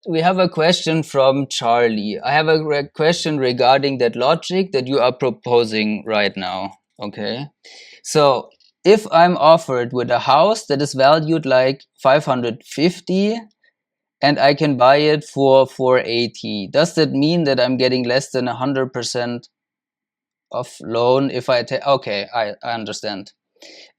we have a question from Charlie. I have a question regarding that logic that you are proposing right now. Okay. So if I'm offered with a house that is valued like 550 and I can buy it for 480, does that mean that I'm getting less than 100% of loan if I take? Okay, I understand.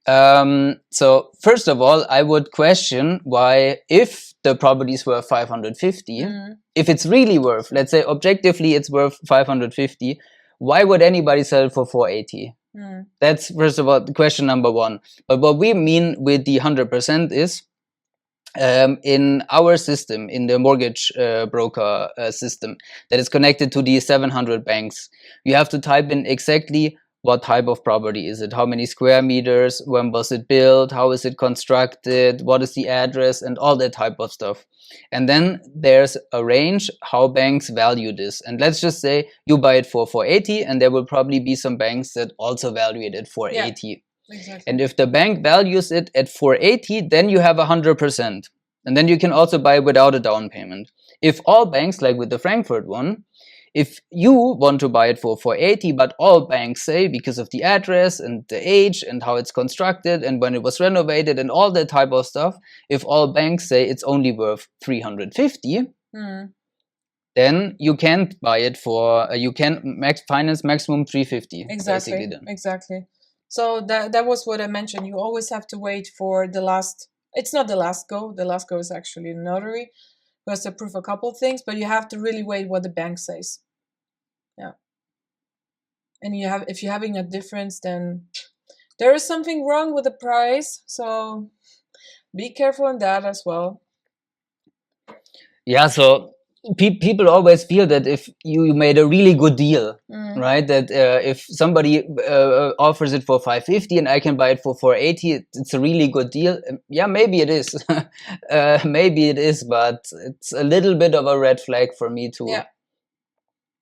So first of all, I would question why, if the property is worth 550, if it's really worth, let's say objectively it's worth 550, why would anybody sell it for 480? That's first of all question number one. But what we mean with the 100% is, in our system, in the mortgage broker system that is connected to the 700 banks, you have to type in exactly what type of property is it, how many square meters, when was it built, how is it constructed, what is the address, and all that type of stuff. And then there's a range how banks value this. And let's just say you buy it for 480, and there will probably be some banks that also value it at 480. Yeah. Exactly. And if the bank values it at 480, then you have 100%. And then you can also buy without a down payment. If all banks, like with the Frankfurt one, if you want to buy it for 480, but all banks say, because of the address and the age and how it's constructed and when it was renovated and all that type of stuff, if all banks say it's only worth 350, then you can't buy it for, you can finance maximum 350. Exactly, basically then. Exactly. So that was what I mentioned. You always have to wait for the last, it's not the last go. The last go is actually the notary, who has to prove a couple of things, but you have to really wait what the bank says. Yeah. And if you're having a difference, then there is something wrong with the price. So be careful on that as well. Yeah, so people always feel that if you made a really good deal, right? That if somebody offers it for 550 and I can buy it for 480, it's a really good deal. Yeah, maybe it is. Maybe it is, but it's a little bit of a red flag for me too. Yeah,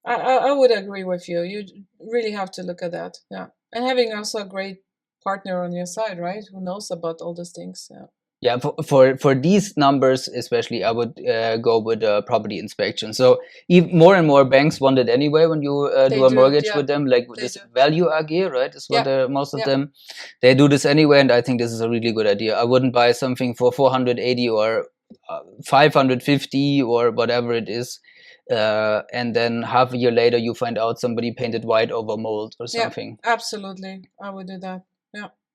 I would agree with you. You really have to look at that. Yeah, and having also a great partner on your side, right? Who knows about all those things. Yeah. Yeah, for these numbers especially, I would go with a property inspection. So more and more banks want it anyway when you do a mortgage with them, like with this Value AG, right? Is what most of them, they do this anyway, and I think this is a really good idea. I wouldn't buy something for 480 or 550 or whatever it is, and then half a year later you find out somebody painted white over mold or something. Yeah, absolutely, I would do that. Yeah.